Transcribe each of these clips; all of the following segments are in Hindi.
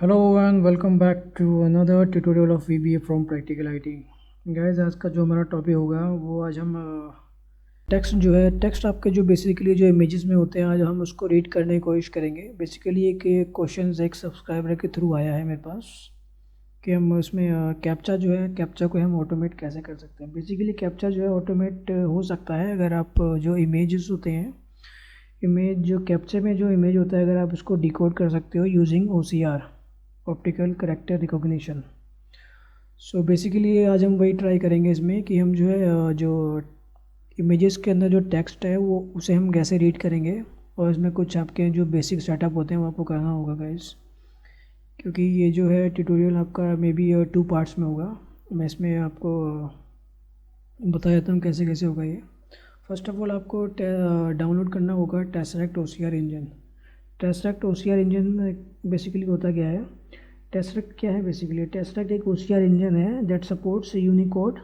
Hello and welcome back to another tutorial of VBA from practical IT. Guys, आज का जो हमारा टॉपिक होगा वो आज हम टेक्स्ट जो है टेक्स्ट आपके जो बेसिकली जो इमेजेस में होते हैं आज हम उसको रीड करने की कोशिश करेंगे। बेसिकली एक क्वेश्चन एक सब्सक्राइबर के थ्रू आया है मेरे पास कि हम उसमें कैप्चा जो है कैप्चा को हम ऑटोमेट कैसे कर सकते हैं। बेसिकली कैप्चा जो है ऑटोमेट हो सकता है अगर आप जो इमेजेस होते हैं इमेज जो कैप्चे में जो इमेज होता है अगर आप उसको डिकोड कर सकते हो using OCR, optical character recognition. So basically आज हम वही ट्राई करेंगे इसमें कि हम जो है जो इमेजेस के अंदर जो टेक्स्ट है वो उसे हम कैसे रीड करेंगे, और इसमें कुछ आपके जो बेसिक सेटअप होते हैं वो आपको करना होगा गाइस, क्योंकि ये जो है ट्यूटोरियल आपका मे बी 2 पार्ट्स में होगा। मैं इसमें आपको बता देता हूँ कैसे कैसे होगा ये। फर्स्ट ऑफ ऑल आपको डाउनलोड करना होगा tesseract OCR engine. Tesseract OCR engine basically होता क्या है, टेसरेक्ट क्या है बेसिकली, टेसरेक्ट एक OCR इंजन है that supports unicode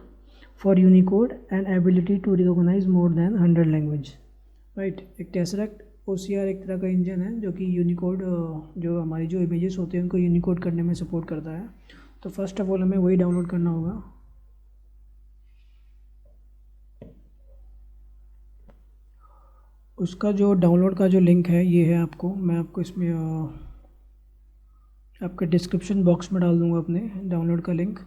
for unicode and ability to recognize more than 100 language. Right, एक टेसरेक्ट OCR एक तरह का इंजन है जो कि यूनिकोड जो हमारी जो इमेजेस होते हैं उनको यूनिकोड करने में सपोर्ट करता है। तो फर्स्ट ऑफ ऑल हमें वही डाउनलोड करना होगा। उसका जो डाउनलोड का जो लिंक है ये है, आपको मैं आपको इसमें आपके डिस्क्रिप्शन बॉक्स में डाल दूँगा अपने डाउनलोड का लिंक।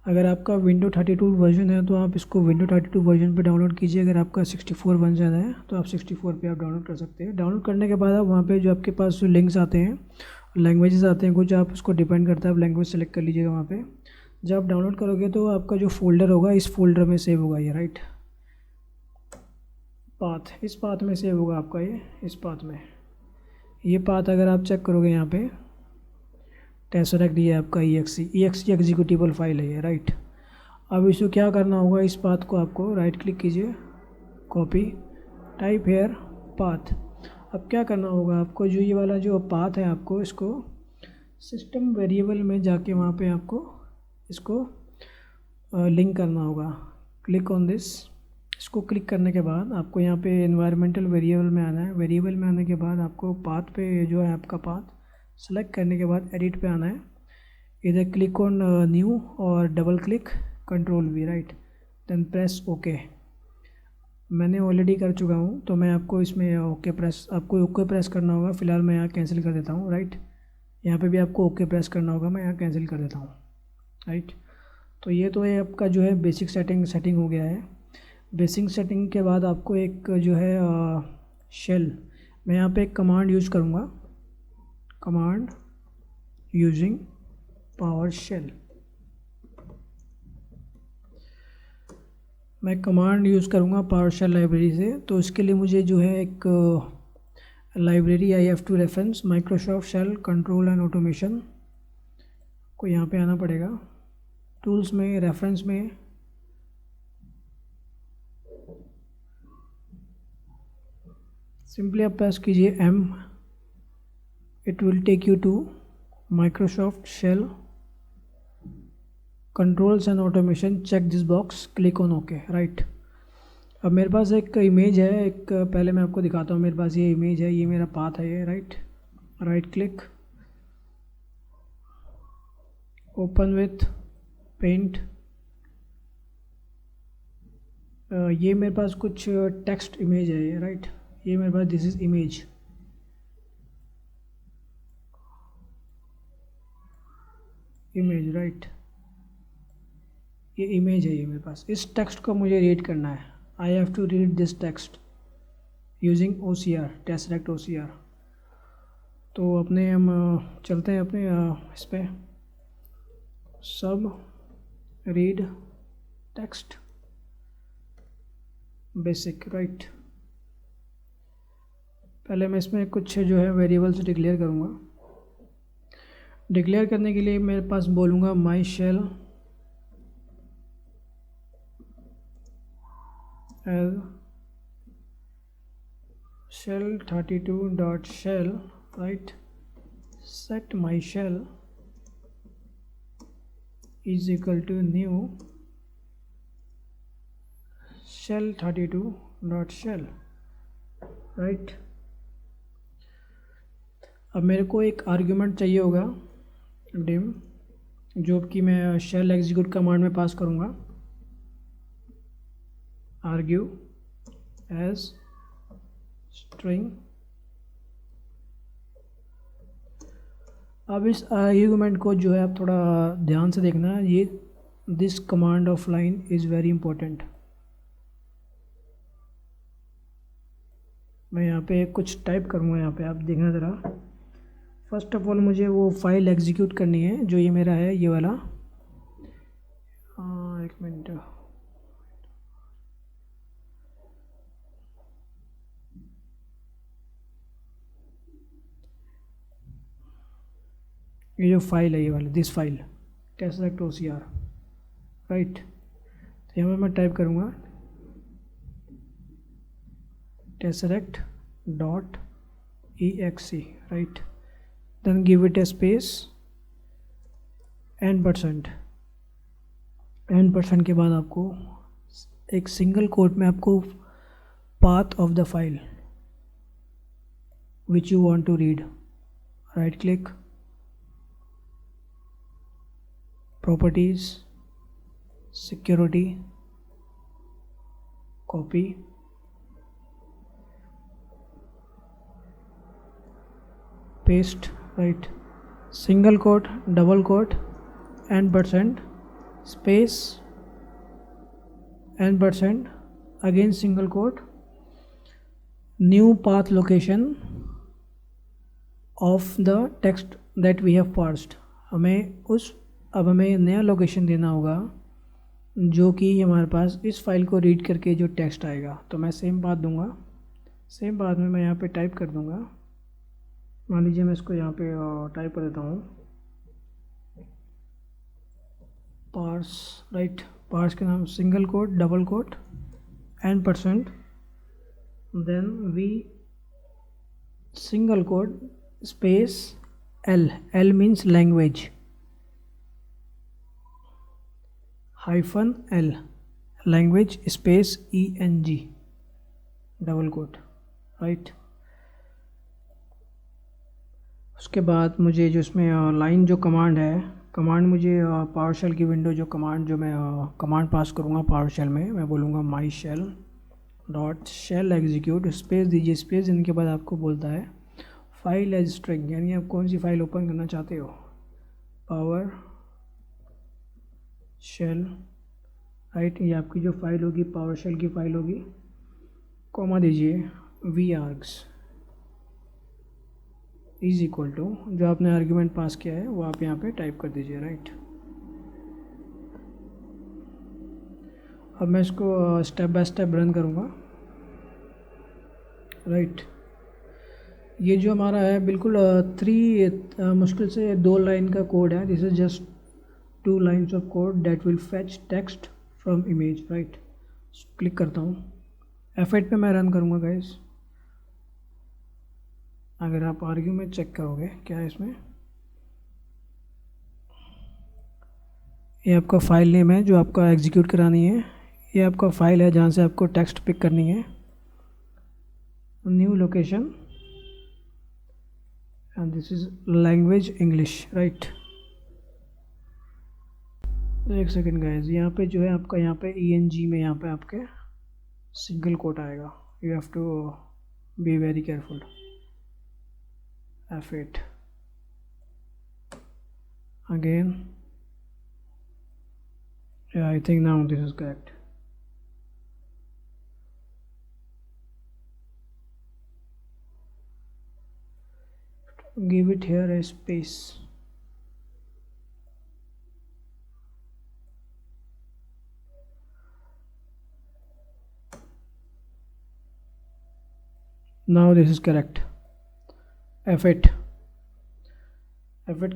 अगर आपका विंडो 32 वर्जन है तो आप इसको विंडो 32 वर्जन पे डाउनलोड कीजिए। अगर आपका 64 वर्जन है तो आप 64 पे आप डाउनलोड कर सकते हैं। डाउनलोड करने के बाद आप वहाँ पे जो आपके पास जो लिंक्स आते हैं, लैंग्वेजेस आते हैं कुछ, आप उसको डिपेंड करता है आप लैंग्वेज सेलेक्ट कर लीजिएगा वहाँ पे। जब आप डाउनलोड करोगे तो आपका जो फोल्डर होगा इस फोल्डर में सेव होगा ये, राइट, पाथ, इस पाथ में सेव होगा आपका ये, इस पाथ में। ये पाथ अगर आप चेक करोगे यहाँ पे टेसरेक्ट ये आपका exe एग्जीक्यूटिबल फाइल है ये, राइट। अब इसको क्या करना होगा, इस पाथ को आपको राइट क्लिक कीजिए, कॉपी, टाइप हेयर पाथ। अब क्या करना होगा आपको, जो ये वाला जो पाथ है आपको इसको सिस्टम वेरिएबल में जाके वहाँ पे आपको इसको लिंक करना होगा। क्लिक ऑन दिस, इसको क्लिक करने के बाद आपको यहाँ पे एनवायरमेंटल वेरिएबल में आना है। वेरिएबल में आने के बाद आपको पाथ पे जो है आपका पाथ सेलेक्ट करने के बाद एडिट पे आना है। इधर क्लिक ऑन न्यू और double click Ctrl+V, right, then press okay. मैंने ऑलरेडी कर चुका हूँ तो मैं आपको इसमें ओके प्रेस, आपको ओके प्रेस करना होगा। फ़िलहाल मैं यहाँ कैंसिल कर देता हूँ, राइट। यहाँ पे भी आपको ओके प्रेस करना होगा, मैं यहाँ कैंसिल कर देता हूँ, राइट। तो ये आपका जो है बेसिक सेटिंग हो गया है। बेसिक सेटिंग के बाद आपको एक जो है शेल, मैं यहाँ पे एक कमांड यूज़ करूँगा, कमांड यूजिंग पावर शेल। मैं कमांड यूज़ करूँगा पावर शेल लाइब्रेरी से। तो इसके लिए मुझे जो है एक library I have to reference Microsoft shell control and automation को यहाँ पे आना पड़ेगा। टूल्स में रेफरेंस में सिंपली आप प्रेस कीजिए M, it will take you to Microsoft shell controls and automation, check this box, click on okay, right. अब मेरे पास एक इमेज है, एक पहले मैं आपको दिखाता हूँ। मेरे पास ये इमेज है, ये मेरा पाथ है ये, right. Right click, open with paint. ये मेरे पास कुछ टेक्स्ट इमेज है ये, राइट। ये मेरे पास दिस इज इमेज, राइट। ये इमेज है ये मेरे पास। इस टेक्स्ट को मुझे रीड करना है। I have to read this text using OCR, tesseract OCR। तो अपने हम चलते हैं अपने इस पर सब रीड टेक्स्ट बेसिक, राइट। पहले मैं इसमें कुछ जो है वेरिएबल्स डिक्लेयर करूँगा। डिक्लेयर करने के लिए मेरे पास बोलूँगा my shell as shell32.shell, right, set my shell is equal to new shell32.shell, right. अब मेरे को एक आर्ग्यूमेंट चाहिए होगा डिम, जो कि मैं शेल एग्जीक्यूट कमांड में पास करूँगा, आर्ग्यू एज स्ट्रिंग। अब इस आर्ग्यूमेंट को जो है आप थोड़ा ध्यान से देखना, ये this command of line is very important. मैं यहाँ पे कुछ टाइप करूँगा, यहाँ पे आप देखना ज़रा। फर्स्ट ऑफ ऑल मुझे वो फाइल एग्जीक्यूट करनी है जो ये मेरा है, ये वाला। एक मिनट, ये जो फाइल है, ये वाली this file test OCR, right. तो यहाँ पर मैं टाइप करूँगा tesseract.exe, right, then give it a space %, %, के बाद आपको एक सिंगल कोट में आपको path of the file which you want to read, right click, properties, security, copy, paste, right, single quote, double quote, %, space, %, again single quote, new path location of the text that we have parsed। अब हमें नया लोकेशन देना होगा जो कि हमारे पास इस फाइल को रीड करके जो टेक्स्ट आएगा। तो मैं सेम बात दूंगा, सेम बात में मैं यहाँ पे टाइप कर दूंगा। मान लीजिए मैं इसको यहाँ पे टाइप कर देता हूँ पार्स, राइट। पार्स के नाम single quote, double quote, %, then we single quote space L means language, -L language space ENG, double quote, right. उसके बाद मुझे जो इसमें लाइन जो कमांड है, कमांड मुझे पावरशेल की विंडो जो कमांड जो मैं कमांड पास करूँगा पावरशेल में, मैं बोलूँगा my shell dot shell execute, space दीजिए, स्पेस इनके बाद आपको बोलता है फाइल एज स्ट्रिंग, यानी आप कौन सी फाइल ओपन करना चाहते हो, पावर शेल, राइट। ये आपकी जो फाइल होगी पावरशेल की फाइल होगी, कॉमा दीजिए vargs इज इक्वल टू जो आपने आर्ग्यूमेंट पास किया है वो आप यहाँ पे टाइप कर दीजिए, राइट। अब मैं इसको स्टेप बाय स्टेप रन करूँगा, राइट। ये जो हमारा है बिल्कुल मुश्किल से 2 लाइन का कोड है। This is just 2 lines of code that will fetch text from image, right. Click करता हूँ, F8 पे मैं रन करूँगा गाइस। अगर आप आर्ग्यू में चेक करोगे क्या है इसमें, ये आपका फाइल नेम है जो आपका एग्जीक्यूट करानी है, ये आपका फाइल है जहाँ से आपको टेक्स्ट पिक करनी है, new location and this is language English, right. एक सेकेंड गाइस, यहाँ पे जो है आपका यहाँ पे ENG में यहाँ पे आपके सिंगल कोट आएगा, you have to be very careful. F8 again, yeah, I think now this is correct। give it here a space, now this is correct। F8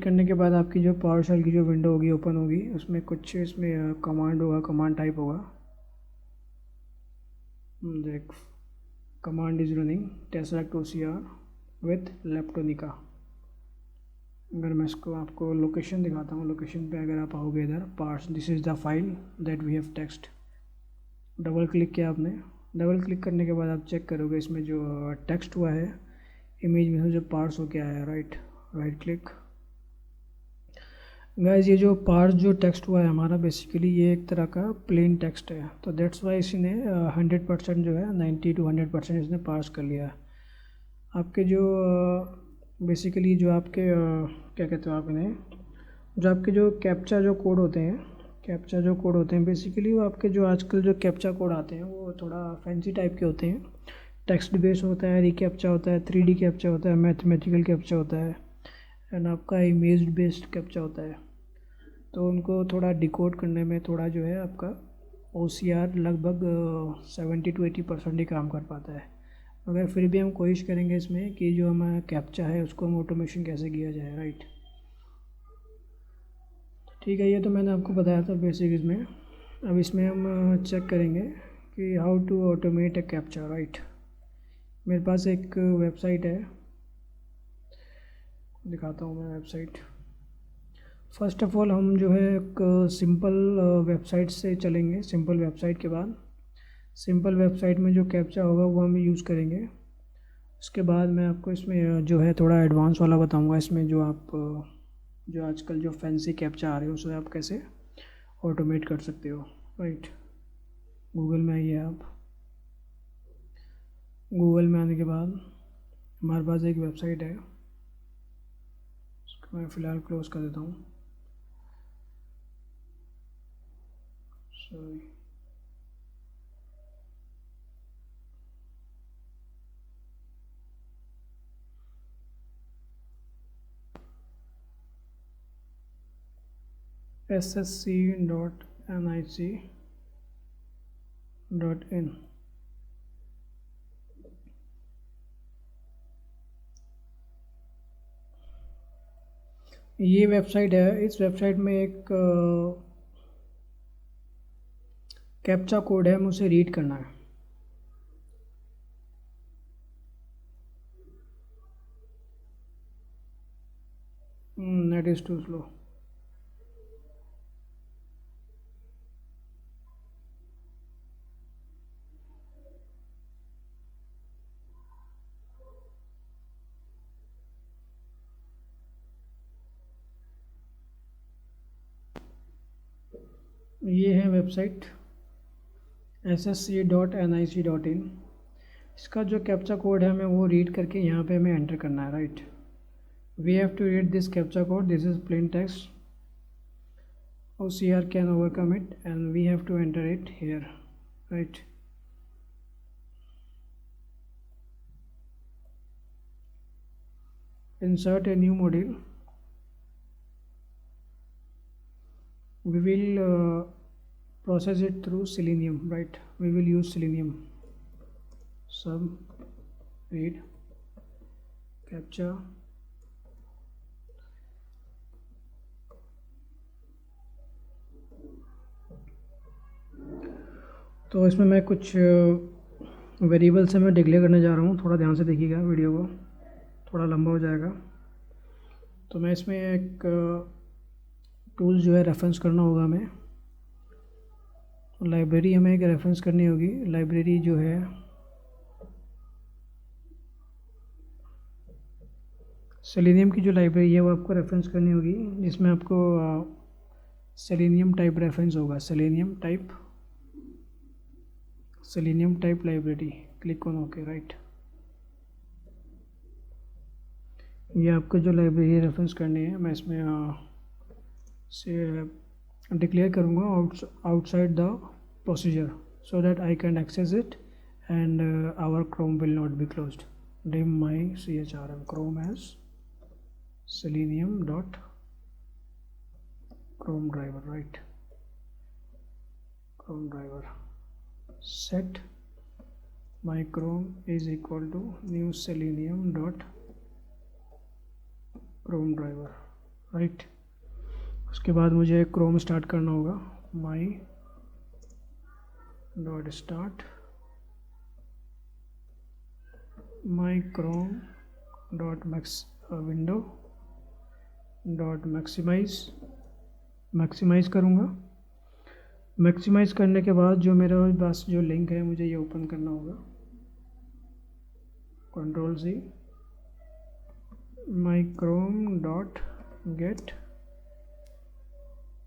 करने के बाद आपकी जो पावरशेल की जो विंडो होगी ओपन होगी, उसमें कुछ इसमें कमांड होगा, कमांड टाइप होगा, देख command is running Tesseract OCR with Leptonica. अगर मैं इसको आपको लोकेशन दिखाता हूँ, लोकेशन पे अगर आप आओगे इधर parse, this is the file that we have text, double click किया आपने, डबल क्लिक करने के बाद आप चेक करोगे इसमें जो टेक्स्ट हुआ है इमेज में से जो पार्स हो क्या है, राइट क्लिक, गाइस ये जो पार्स जो टेक्स्ट हुआ है हमारा, बेसिकली ये एक तरह का प्लेन टेक्स्ट है, तो दैट्स वाई इसने 100% जो है 90 to 100% इसने पार्स कर लिया है। आपके जो बेसिकली जो आपके क्या कहते हो आप इन्हें, जो आपके जो कैप्चा जो कोड होते हैं, कैप्चा जो कोड होते हैं बेसिकली वो आपके जो आजकल जो कैप्चा कोड आते हैं वो थोड़ा फैंसी टाइप के होते हैं। टेक्स्ट बेस होता है, रिकैप्चा होता है, 3D कैप्चा होता है, मैथमेटिकल कैप्चा होता है, एंड आपका इमेज बेस्ड कैप्चा होता है। तो उनको थोड़ा डिकोड करने में थोड़ा जो है आपका OCR लगभग 70 to 80% ही काम कर पाता है। मगर फिर भी हम कोशिश करेंगे इसमें कि जो हमारा कैप्चा है उसको हम ऑटोमेशन कैसे किया जाए, राइट। ठीक है, ये तो मैंने आपको बताया था बेसिक इसमें। अब इसमें हम चेक करेंगे कि how to automate a captcha, right. मेरे पास एक वेबसाइट है, दिखाता हूँ मैं वेबसाइट। फर्स्ट ऑफ ऑल हम जो है एक सिंपल वेबसाइट से चलेंगे। सिंपल वेबसाइट के बाद सिंपल वेबसाइट में जो कैप्चा होगा वो हम यूज़ करेंगे। उसके बाद मैं आपको इसमें जो है थोड़ा एडवांस वाला बताऊंगा, इसमें जो आप जो आजकल जो फैंसी कैप्चा आ रहे हो उसे आप कैसे ऑटोमेट कर सकते हो, राइट। गूगल में आइए आप। गूगल में आने के बाद हमारे पास एक वेबसाइट है, उसको मैं फ़िलहाल क्लोज कर देता हूँ, सॉरी। ssc.nic.in। ये वेबसाइट है। इस वेबसाइट में एक कैप्चा कोड है, हमें उसे रीड करना है। Net is too slow. ये है वेबसाइट ssc.nic.in। इसका जो कैप्चा कोड है हमें वो रीड करके यहाँ पे हमें एंटर करना है, right. We have to read this captcha code. This is plain text. OCR can overcome it and we have to enter it here, right. Insert a new module. We will process it through Selenium, right. We will use Selenium. Sub read captcha तो इसमें मैं कुछ वेरिएबल से मैं डिक्लेयर करने जा रहा हूँ, थोड़ा ध्यान से देखिएगा वीडियो को, थोड़ा लंबा हो जाएगा। तो मैं इसमें एक टूल जो है रेफरेंस करना होगा हमें, लाइब्रेरी हमें एक रेफरेंस करनी होगी। लाइब्रेरी जो है सेलेनियम की जो लाइब्रेरी है वो आपको रेफरेंस करनी होगी, जिसमें आपको सेलेनियम टाइप रेफरेंस होगा। Selenium type library, click on okay, right. ये आपको जो लाइब्रेरी रेफरेंस करनी है मैं इसमें से डिक्लेयर करूँगा outside the procedure so that I can access it and our Chrome will not be closed. Dim my CHRM Chrome as selenium dot Chrome driver, right. Chrome driver set my Chrome is equal to new selenium dot Chrome driver, right. उसके बाद मुझे Chrome स्टार्ट करना होगा। my dot start my Chrome dot max window dot maximise करूँगा। मैक्सिमाइज़ करने के बाद जो मेरा पास जो लिंक है मुझे ये ओपन करना होगा। Ctrl+C my Chrome dot get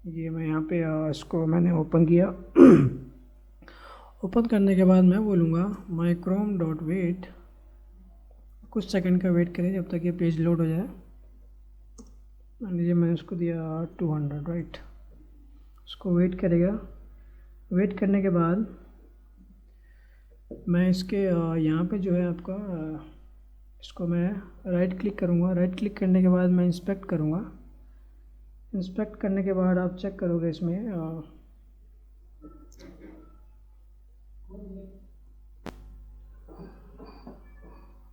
ये मैं यहाँ पे इसको मैंने ओपन किया। ओपन करने के बाद मैं बोलूँगा माई क्रोम डॉट वेट, कुछ सेकंड का वेट करें जब तक ये पेज लोड हो जाए। मान लीजिए मैंने उसको दिया 200, राइट। उसको वेट करेगा। वेट करने के बाद मैं इसके यहाँ पे जो है आपका इसको मैं राइट क्लिक करूँगा। राइट क्लिक करने के बाद मैं इंस्पेक्ट करूँगा। इंस्पेक्ट करने के बाद आप चेक करोगे इसमें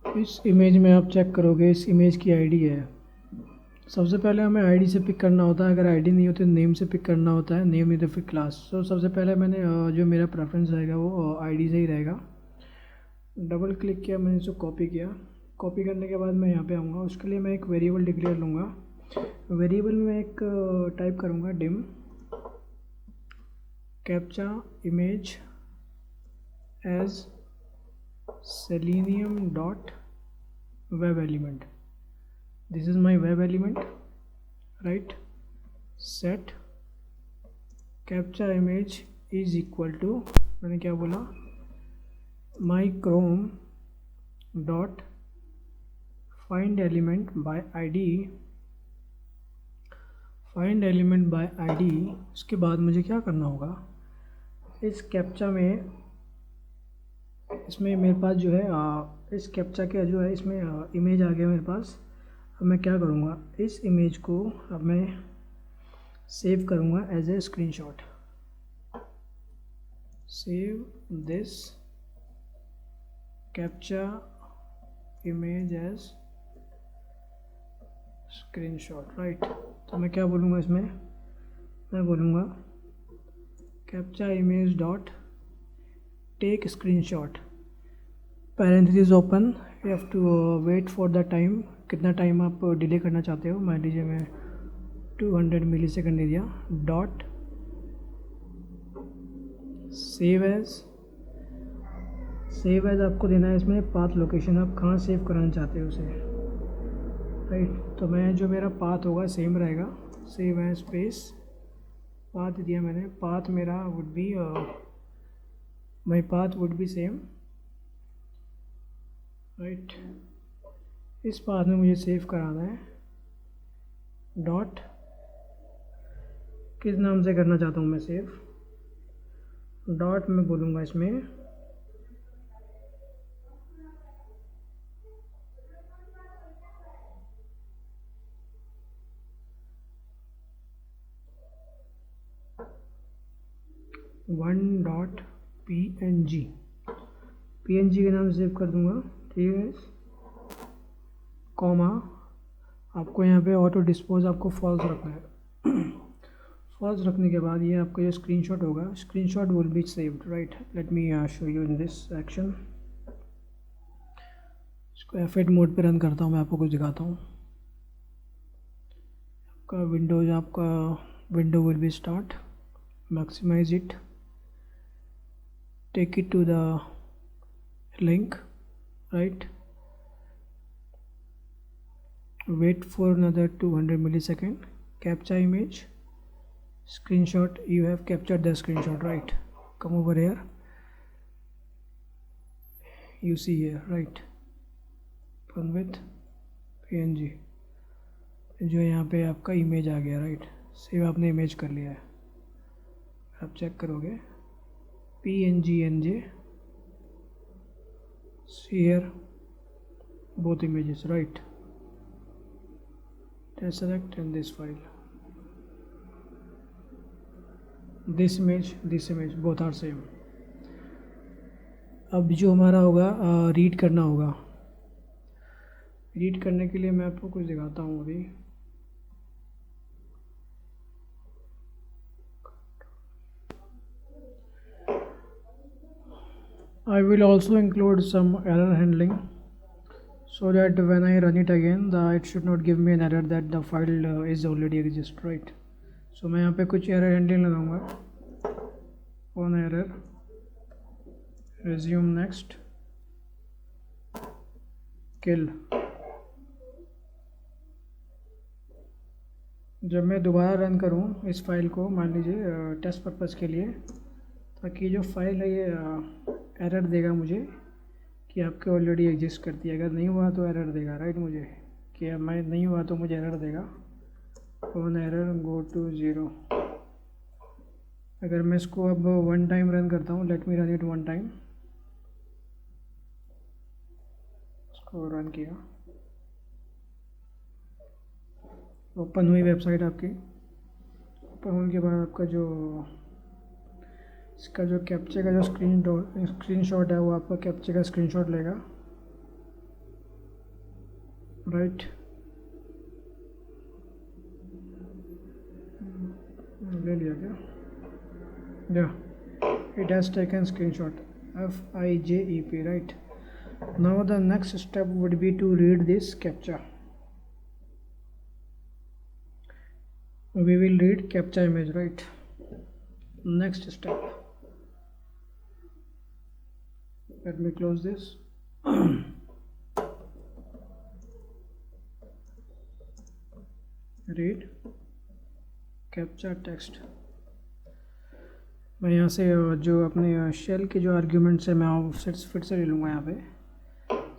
इस इमेज में आप चेक करोगे, इस इमेज की आईडी है। सबसे पहले हमें आईडी से पिक करना होता है। अगर आईडी नहीं होती तो नेम से पिक करना होता है, नेम नहीं तो फिर क्लास। सो सबसे पहले मैंने जो मेरा प्रेफरेंस रहेगा वो आईडी से ही रहेगा। डबल क्लिक किया, मैंने इसको कॉपी किया। कॉपी करने के बाद मैं यहाँ पे आऊँगा। उसके लिए मैं एक वेरिएबल डिक्लेयर लूँगा। वेरिएबल में एक टाइप करूँगा dim captcha image as selenium dot web element. This is my web element, right? Set capture image is equal to, मैंने क्या बोला, my chrome dot find element by id, find element by id। उसके बाद मुझे क्या करना होगा, इस कैप्चा में, इसमें मेरे पास जो है इस कैप्चा का जो है इसमें इमेज आ गया मेरे पास। अब मैं क्या करूँगा, इस इमेज को अब मैं सेव करूँगा as a screenshot. Save this captcha image as screenshot, right. तो मैं क्या बोलूँगा इसमें, मैं बोलूँगा captcha image dot take screenshot, parenthesis open, you have to wait for the time. कितना टाइम आप डिले करना चाहते हो, मान लीजिए मैं 200 मिली सेकेंड दे दिया। डॉट सेव एज आपको देना है इसमें पाथ लोकेशन, आप कहाँ सेव कराना चाहते हो उसे, राइट। तो मैं जो मेरा पाथ होगा सेम रहेगा, सेव एज स्पेस पाथ दिया मैंने। पाथ मेरा would be my path would be same, right. इस पाथ में मुझे सेव कराना है। डॉट किस नाम से करना चाहता हूँ मैं सेव, डॉट मैं बोलूँगा इसमें .png, png के नाम से सेव कर दूँगा, ठीक है। कॉमा आपको यहाँ पे ऑटो डिस्पोज आपको फॉल्स रखना है। फॉल्स रखने के बाद ये आपका जो स्क्रीनशॉट होगा, screenshot will be saved, right. Let me show you in this action. इसको F8 मोड पे रन करता हूँ, मैं आपको कुछ दिखाता हूँ। आपका window will be start, maximise it, take it to the link, right, wait for another 200 millisecond, capture image, screenshot, you have captured the screenshot, right. Come over here, you see here, right, open with png, जो यहाँ पे आपका इमेज आ गया, राइट। सेव आपने इमेज कर लिया है, आप चेक करोगे png here both images, right. Select and this file, this image both are same। अब जो हमारा होगा रीड करना होगा। रीड करने के लिए मैं आपको कुछ दिखाता हूँ अभी। I will also include some error handling so that when I run it again, it should not give me an error that the file is already exist, right. So मैं यहाँ पे कुछ error handling लगाऊंगा। on error, resume next, kill, जब मैं दोबारा रन करूँ इस फाइल को, मान लीजिए टेस्ट पर्पज़ के लिए, ताकि जो फाइल है ये एरर देगा मुझे कि आपके ऑलरेडी एग्जिस्ट करती है। अगर नहीं हुआ तो एरर देगा, राइट, मुझे कि मैं नहीं हुआ तो मुझे एरर देगा, ऑन एरर गो टू 0। अगर मैं इसको अब 1 टाइम रन करता हूँ, late me run it 1 time, इसको रन किया, ओपन हुई वेबसाइट आपकी। ओपन होने के बाद आपका जो इसका जो कैप्चे का जो स्क्रीनशॉट है वो आपका कैप्चे का स्क्रीनशॉट लेगा, राइट। ले लिया क्या? या it has taken screenshot, FIJEP, right. Now the next step would be to read this captcha. We will read captcha image, right? Next step, let me close this. Read captcha text. मैं यहाँ से जो अपने शेल के जो आर्ग्यूमेंट्स है मैं फिर से ले लूँगा। यहाँ पे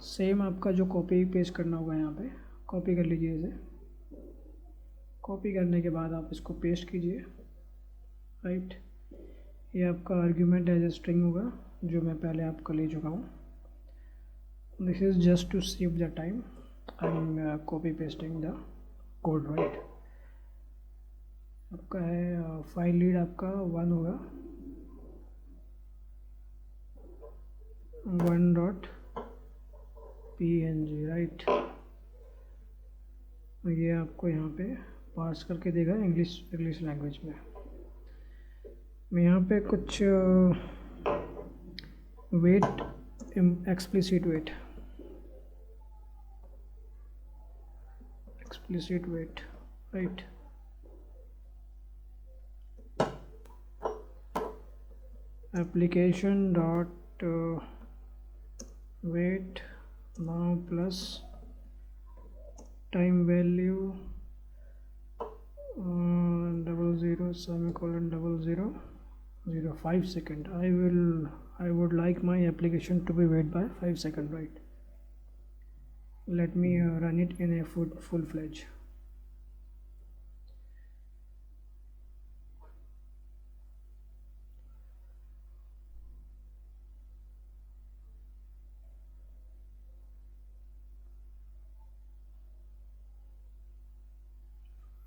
सेम आपका जो कॉपी पेस्ट करना होगा, यहाँ पे कॉपी कर लीजिए इसे। कॉपी करने के बाद आप इसको पेस्ट कीजिए, राइट। ये आपका आर्ग्यूमेंट एज ए स्ट्रिंग होगा जो मैं पहले आपका ले चुका हूँ। This is just to save the time, I am copy pasting the code, right. आपका है फाइल लीड आपका 1 होगा, 1.png, राइट। ये आपको यहाँ पे पार्स करके देगा इंग्लिश लैंग्वेज में। मैं यहाँ पे कुछ wait, explicit wait, right. Application dot wait now plus time value 00:00:00 5 seconds. I would like my application to be wait by 5 seconds, right. Let me run it in a full-fledged.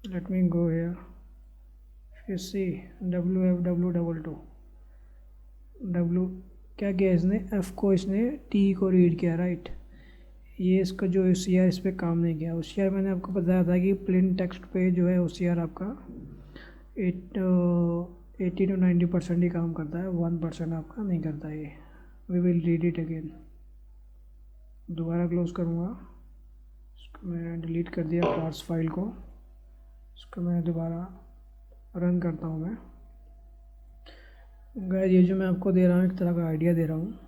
Let me go here. If you see WFW22 W क्या किया इसने, F को इसने T को रीड किया, राइट। ये इसका जो OCR इस पर काम नहीं किया। OCR मैंने आपको बताया था कि प्लेन टेक्स्ट पे जो है OCR आपका 80 to 90% ही काम करता है, 1% आपका नहीं करता है। We will read it again. दोबारा क्लोज करूँगा, इसको मैं डिलीट कर दिया पार्स फाइल को। इसको मैं दोबारा रन करता हूँ। मैं गाइस ये जो मैं आपको दे रहा हूँ एक तरह का आइडिया दे रहा हूँ।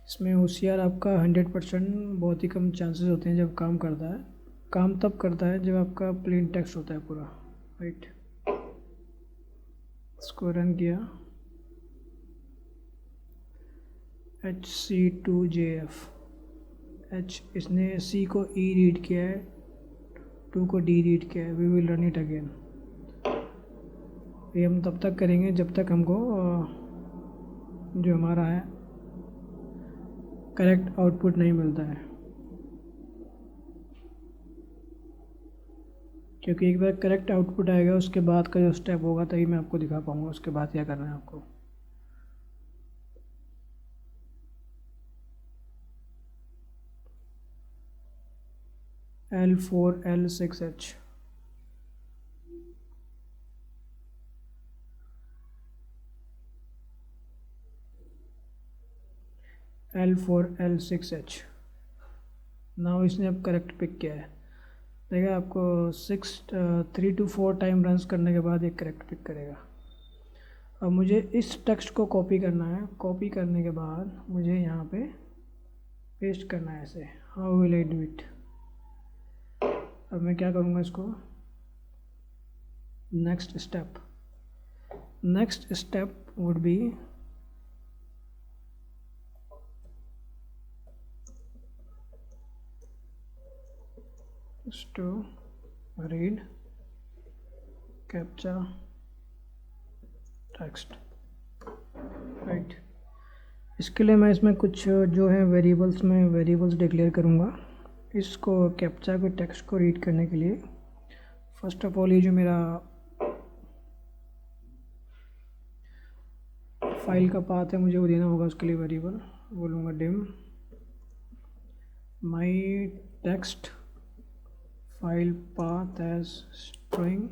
इसमें OCR आपका 100% बहुत ही कम चांसेस होते हैं जब काम करता है। काम तब करता है जब आपका प्लेन टेक्स्ट होता है पूरा, राइट। इसको रन किया, HC2JF, H इसने C को E रीड किया है, 2 को D रीड किया है। We will run it again. ये हम तब तक करेंगे जब तक हमको जो हमारा है करेक्ट आउटपुट नहीं मिलता है, क्योंकि एक बार करेक्ट आउटपुट आएगा उसके बाद का जो स्टेप होगा तभी मैं आपको दिखा पाऊँगा उसके बाद क्या करना है आपको। L4L6H, L4L6H। नाउ इसने अब करेक्ट पिक किया है। देखिए आपको 3 to 4 टाइम रन्स करने के बाद एक करेक्ट पिक करेगा। अब मुझे इस टेक्स्ट को कॉपी करना है। कॉपी करने के बाद मुझे यहाँ पे पेस्ट करना है ऐसे। How will I do it? अब मैं क्या करूँगा, इसको next step would be to read captcha text, right. इसके लिए मैं इसमें कुछ जो है वेरिएबल्स डिक्लेयर करूँगा इसको कैप्चा के टेक्स्ट को रीड करने के लिए। फर्स्ट ऑफ ऑल ये जो मेरा फाइल का पाथ है मुझे वो देना होगा, उसके लिए वेरिएबल बोलूँगा dim my text file path as string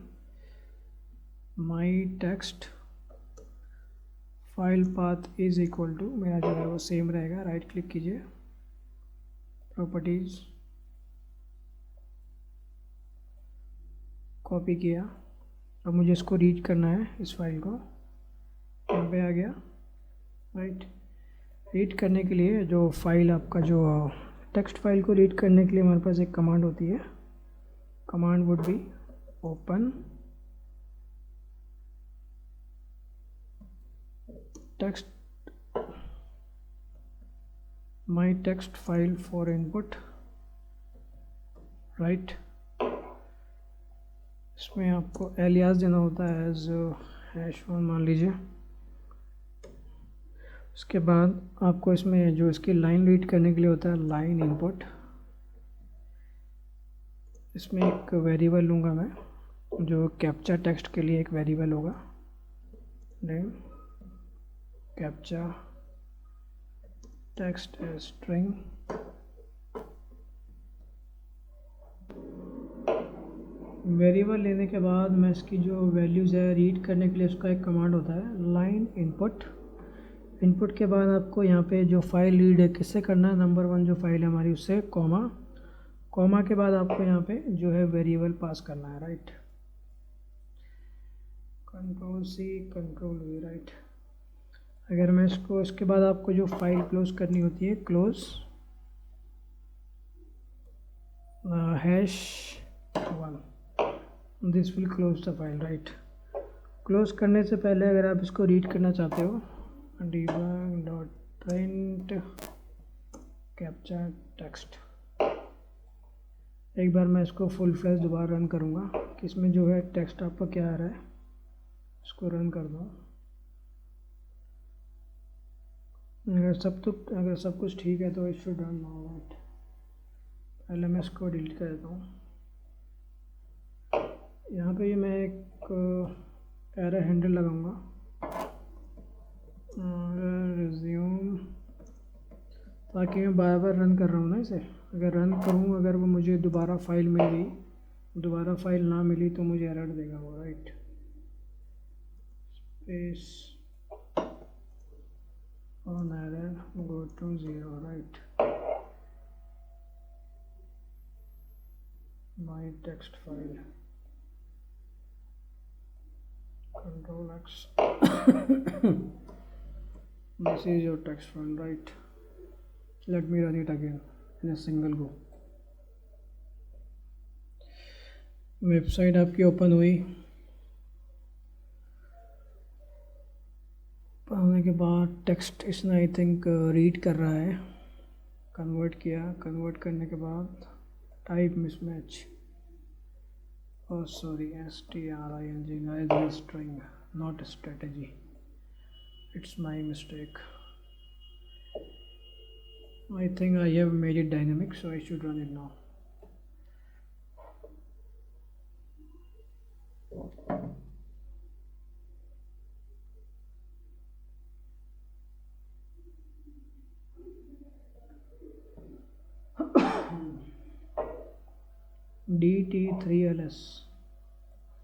my text file path is equal to, मेरा जो है वो सेम रहेगा। राइट क्लिक कीजिए, प्रॉपर्टीज़, कॉपी किया। अब मुझे इसको रीड करना है, इस फाइल को यहाँ पे आ गया। राइट, रीड करने के लिए जो फाइल आपका जो टेक्स्ट फाइल को रीड करने के लिए हमारे पास एक कमांड होती है। Command would be open text my text file for input, right. इसमें आपको एलियास देना होता है एज #1 मान लीजिए। उसके बाद आपको इसमें जो इसकी लाइन रीड करने के लिए होता है लाइन इनपुट, इसमें एक वेरिएबल लूँगा मैं जो कैप्चा टेक्स्ट के लिए एक वेरिएबल होगा, name captcha text as string, variable लेने के बाद मैं इसकी जो वैल्यूज़ है रीड करने के लिए उसका एक कमांड होता है लाइन इनपुट। इनपुट के बाद आपको यहाँ पे जो फाइल रीड है किससे करना है, नंबर 1 जो फाइल है हमारी उससे, कॉमा के बाद आपको यहाँ पे जो है वेरिएबल पास करना है। Right, Ctrl+C Ctrl+V, right. अगर मैं इसको, इसके बाद आपको जो फाइल क्लोज करनी होती है, close #1, this will close the file. Right, close करने से पहले अगर आप इसको रीड करना चाहते हो debug.print captcha टेक्स्ट, एक बार मैं इसको फुल फ्लैश दोबारा रन करूँगा कि इसमें जो है टेक्स्ट आपका क्या आ रहा है, इसको रन कर दो। अगर सब कुछ ठीक है तो it should run now. Right, पहले मैं इसको डिलीट कर देता हूँ। यहाँ पे मैं एक एरर हैंडल लगाऊंगा, रिज्यूम, ताकि मैं बार बार रन कर रहा हूँ ना इसे। अगर रन करूँ, अगर वो मुझे दोबारा फाइल मिल गई, दोबारा फाइल ना मिली तो मुझे एरर देगा वो। Right, space on error go to 0, right। my text file Ctrl+X this is your text file, right। let me run it again in a single go। Website आपकी ओपन हुई, होने के बाद टेक्स्ट इसने आई थिंक रीड कर रहा है, कन्वर्ट किया। कन्वर्ट करने के बाद type mismatch, oh sorry, string guys, string not strategy, it's my mistake। I think I have made it dynamic, so I should run it now। DT3LS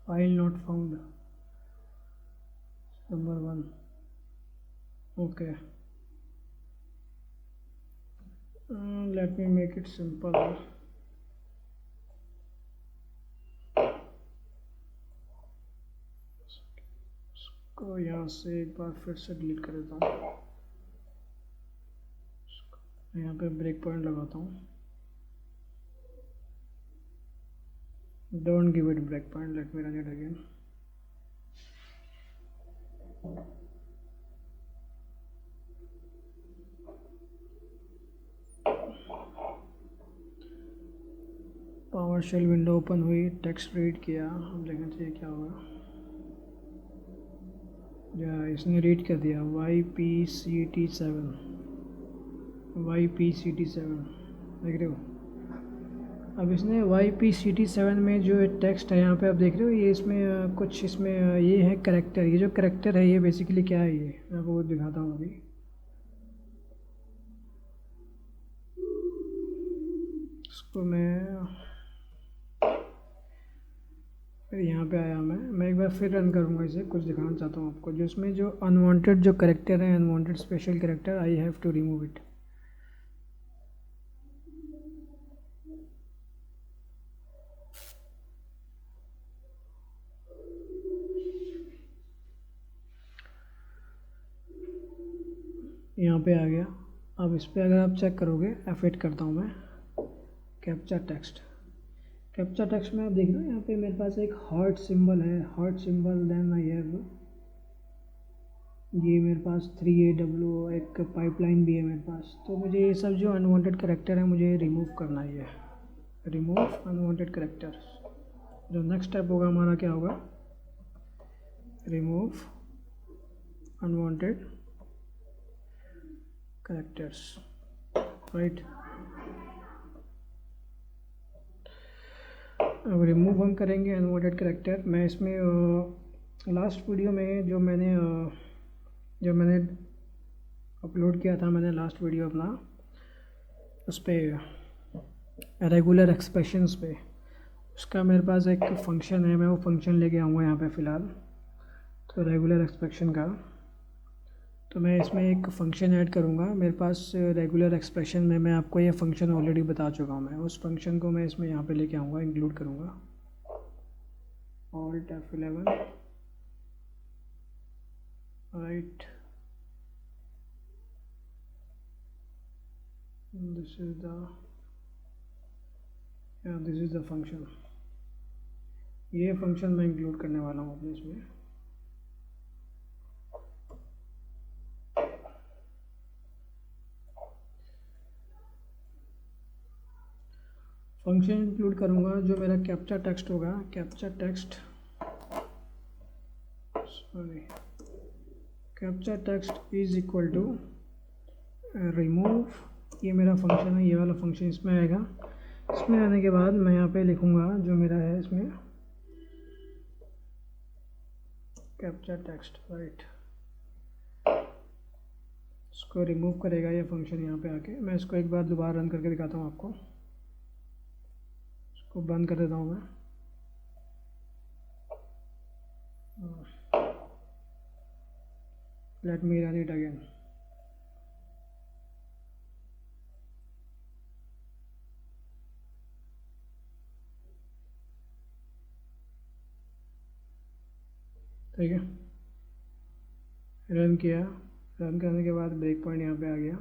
file not found, number 1, okay। let me make it simple। इसको यहाँ से एक बार फिर से डिलीट कर देता हूँ, यहाँ पे ब्रेक पॉइंट लगाता हूँ। Don't give it breakpoint, let me run it again। Power shell window open हुई, टेक्स्ट रीड किया, अब देखना चाहिए क्या होगा। या इसने रीड कर दिया YPCT7, YPCT7 देख रहे हो। अब इसने YPCT7 में जो टेक्स्ट है यहाँ पे आप देख रहे हो, ये इसमें कुछ इसमें ये है करेक्टर। ये जो करेक्टर है ये बेसिकली क्या है, ये मैं आपको दिखाता हूँ अभी। इसको मैं फिर यहाँ पे आया, मैं एक बार फिर रन करूँगा इसे, कुछ दिखाना चाहता हूँ आपको। जो इसमें जो अनवांटेड जो करेक्टर है, unwanted special character, I have to remove it. यहाँ पे आ गया। अब इस पर अगर आप चेक करोगे, F8 करता हूँ मैं, कैप्चा टेक्स्ट। कैप्चा टेक्स्ट में आप देख रहे हो यहाँ पे मेरे पास एक हार्ट सिंबल है, heart symbol. Then I have ये मेरे पास 3AW, एक पाइपलाइन भी है मेरे पास। तो मुझे ये सब जो अनवांटेड करेक्टर है मुझे रिमूव करना ही है। Remove unwanted character. जो नेक्स्ट स्टेप होगा हमारा क्या होगा, रिमूव अनवांटेड करेक्टर्स, राइट। अब रिमूव हम करेंगे अनवांटेड करेक्टर। मैं इसमें लास्ट वीडियो में जो मैंने अपलोड किया था, मैंने लास्ट वीडियो अपना, उस पर रेगुलर एक्सप्रेशंस पे, उसका मेरे पास एक फंक्शन है, मैं वो फंक्शन लेके आऊँगा यहाँ पे फ़िलहाल। तो रेगुलर एक्सप्रेशन का, तो मैं इसमें एक फ़ंक्शन ऐड करूँगा मेरे पास रेगुलर एक्सप्रेशन में। मैं आपको ये फ़ंक्शन ऑलरेडी बता चुका हूँ, मैं उस फंक्शन को मैं इसमें यहाँ पे लेके आऊँगा, इंक्लूड करूँगा। Alt F11, right. This is the function. ये फंक्शन मैं इंक्लूड करने वाला हूँ अपने इसमें। फंक्शन इंक्लूड करूँगा जो मेरा कैप्चा टेक्स्ट होगा, captcha text is equal to remove. ये मेरा फंक्शन है, ये वाला फंक्शन इसमें आएगा। इसमें आने के बाद मैं यहाँ पे लिखूँगा जो मेरा है इसमें कैप्चा टेक्स्ट, राइट। इसको रिमूव करेगा ये फंक्शन यहाँ पे आके। मैं इसको एक बार दोबारा रन करके दिखाता हूँ आपको। इसको बंद कर देता हूँ मैं। Late me run it again. ठीक है, रन किया। रन करने के बाद ब्रेक पॉइंट यहाँ पे आ गया।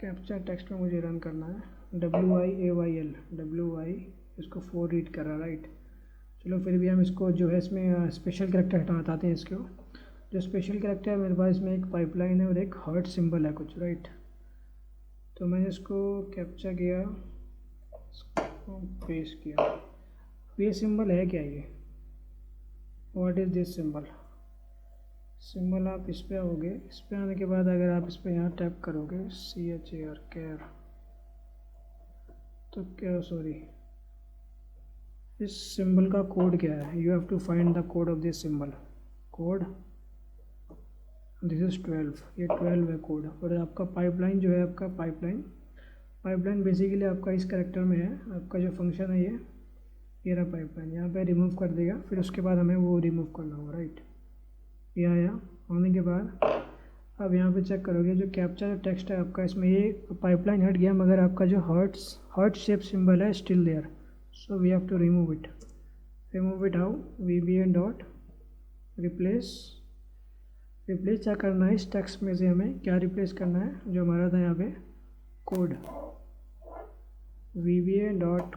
कैप्चा टेक्स्ट में मुझे रन करना है, WIAYL, इसको 4 रीड कर रहा है, राइट। चलो फिर भी हम इसको जो है इसमें स्पेशल कैरेक्टर हटाते हैं इसको। जो स्पेशल कैरेक्टर है मेरे पास इसमें एक पाइपलाइन है और एक हार्ट सिंबल है कुछ, राइट। तो मैंने इसको कैप्चा किया, इसको पेस्ट किया। ये सिंबल है क्या, ये what is this symbol. Symbol आप इस पे आओगे, इस पे आने के बाद अगर आप इस पे यहाँ टैप करोगे CHAR केयर, तो क्या, सॉरी, इस सिंबल का कोड क्या है। You have to find the code of this symbol. Code this is 12, ये 12 है कोड। और आपका पाइपलाइन जो है, आपका पाइपलाइन बेसिकली आपका इस कैरेक्टर में है। आपका जो फंक्शन है ये रहा पाइपलाइन, यहाँ पे रिमूव कर देगा। फिर उसके बाद हमें वो रिमूव करना होगा, राइट। ये आया होने के बाद अब यहाँ पे चेक करोगे जो कैप्चा जो टेक्स्ट है आपका, इसमें ये पाइपलाइन हट गया, मगर आपका जो हार्ट शेप सिंबल है still there. So we have to remove it. How, VBA dot replace क्या करना है, इस टेक्स्ट में से हमें क्या रिप्लेस करना है, जो हमारा था यहाँ पे code. VBA dot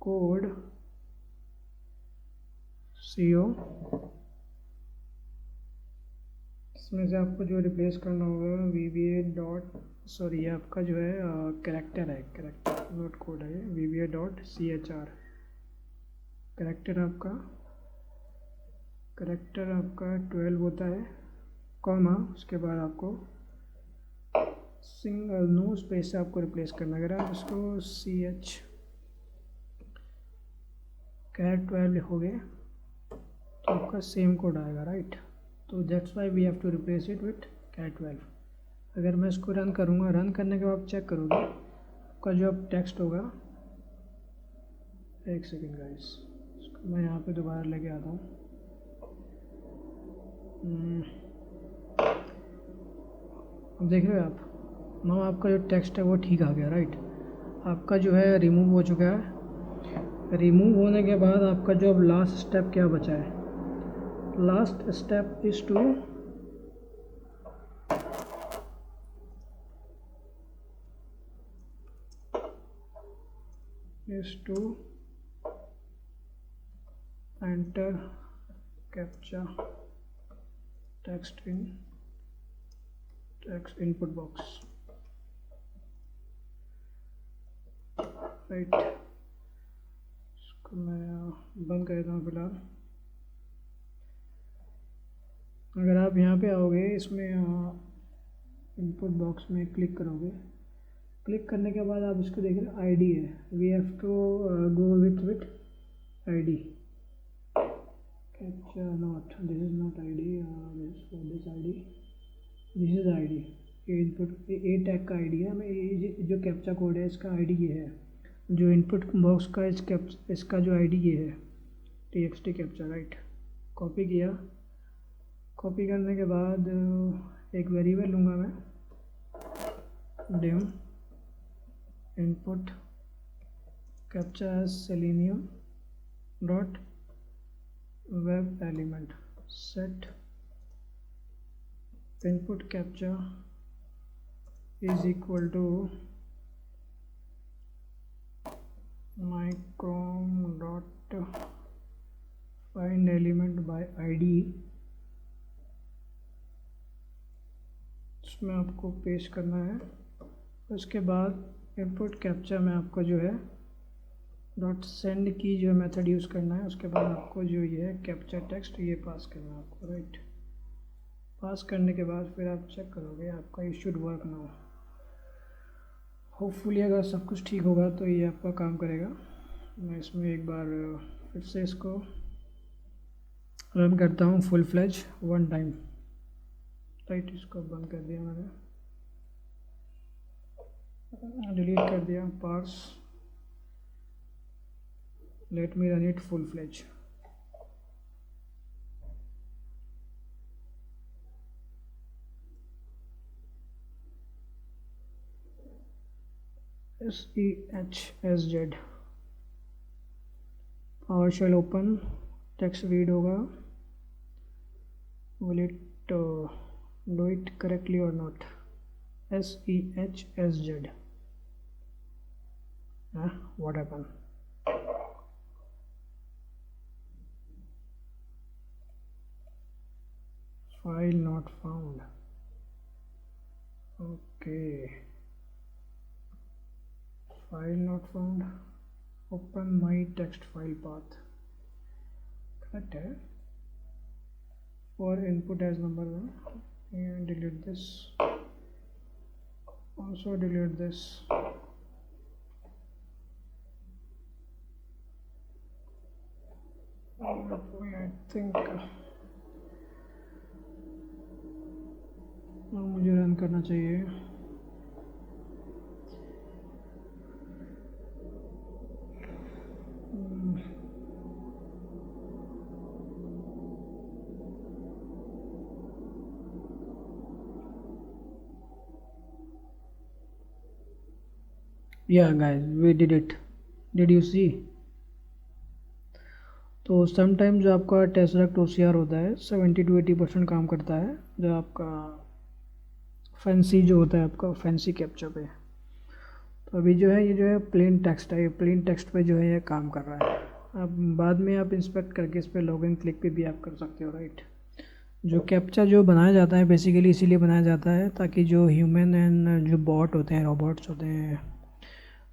code CO इसमें से आपको जो रिप्लेस करना होगा V B A dot, sorry ये आपका जो है कैरेक्टर है, कैरेक्टर नोट कोड है, V B A dot C H R character आपका, कैरेक्टर आपका 12 होता है, कॉमा उसके बाद आपको सिंगल नो स्पेस से आपको रिप्लेस करना है। अगर आप इसको सी एच कैरेट 12 लिखोगे तो आपका सेम कोड आएगा, राइट। तो that's why we have to replace it with caret 12। अगर मैं इसको रन करूँगा, रन करने के बाद चेक करोगे आपका जो अब टेक्स्ट होगा, एक सेकेंड गाइस, इसको मैं यहाँ पे दोबारा लेके आता हूँ। अब देख रहे हो आप, नाउ आपका जो टेक्स्ट है वो ठीक आ गया, राइट। आपका जो है रिमूव हो चुका है। रिमूव होने के बाद आपका जो अब लास्ट स्टेप क्या बचा है, last step is to enter captcha text in text input box, right. इसको मैं बंद कर देता हूँ फिलहाल। अगर आप यहाँ पे आओगे, इसमें इनपुट बॉक्स में क्लिक करोगे, क्लिक करने के बाद आप इसको देख रहे हैं आईडी है, we have to go with ID, captcha not, this is not ID, this ID, this is ID, ये इनपुट ए टैग का आईडी है। हमें ये जो कैप्चा कोड है इसका आईडी ये है, जो इनपुट बॉक्स का इसका जो आईडी ये है, txt कैप्चा, राइट। कॉपी किया, कॉपी करने के बाद एक वेरिएबल लूँगा मैं, dim input captcha as Selenium dot web element, set input captcha is equal to my Chrome dot find element by ID. इसमें आपको पेस्ट करना है। उसके बाद इनपुट कैप्चा में आपको जो है डॉट सेंड की जो मेथड यूज़ करना है। उसके बाद आपको जो ये है कैप्चा टेक्स्ट ये पास करना है आपको, राइट। पास करने के बाद फिर आप चेक करोगे आपका ये शुड वर्क नाउ। होपफुली अगर सब कुछ ठीक होगा तो ये आपका काम करेगा। मैं इसमें एक बार फिर से इसको रन करता हूँ full fledge one time, right. इसको बंद कर दिया मैंने, डिलीट कर दिया parse, let me run it full fledge. SEHSZ PowerShell open, text read होगा, will it do it correctly or not? SEHSZ, what happened? File not found. Okay, file not found. Open my text file path, correct है। For input as number 1 and delete this, also delete this। I think मुझे रन करना चाहिए। Yeah guys, we did it, did you see? तो समटाइम जो आपका टेसरेक्ट OCR होता है 70 to 80% काम करता है, जो आपका फैंसी जो होता है आपका फैंसी कैप्चा पे। तो अभी जो है ये जो है प्लेन टेक्स्ट है, ये प्लेन टेक्स्ट पे जो है ये काम कर रहा है। अब बाद में आप इंस्पेक्ट करके इस पर लॉगिन क्लिक पे भी आप कर सकते हो, राइट। जो कैप्चा जो बनाया जाता है बेसिकली इसीलिए बनाया जाता है ताकि जो ह्यूमन एंड जो बॉट होते हैं, रोबोट्स होते हैं,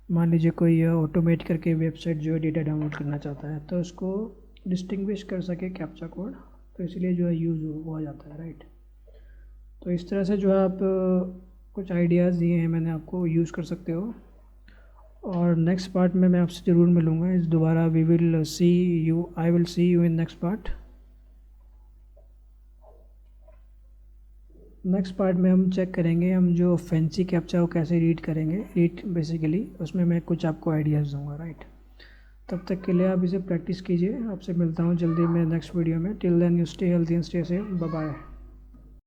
मान लीजिए कोई ऑटोमेट करके वेबसाइट जो है डेटा डाउनलोड करना चाहता है तो उसको डिस्टिंग्विश कर सके कैप्चा कोड, तो इसलिए जो है यूज़ हुआ जाता है, राइट। तो इस तरह से जो है आप कुछ आइडियाज़ दिए हैं मैंने आपको, यूज़ कर सकते हो। और नेक्स्ट पार्ट में मैं आपसे ज़रूर मिलूँगा इस दोबारा। We will see you, I will see you in next part. Next part में हम चेक करेंगे हम जो फैंसी कैप्चा वो कैसे रीड करेंगे, रीड बेसिकली उसमें मैं कुछ आपको आइडियाज़ दूंगा, राइट। तब तक के लिए आप इसे प्रैक्टिस कीजिए। आपसे मिलता हूँ जल्दी मैं नेक्स्ट वीडियो में। Till then you stay healthy and stay safe. Bye bye.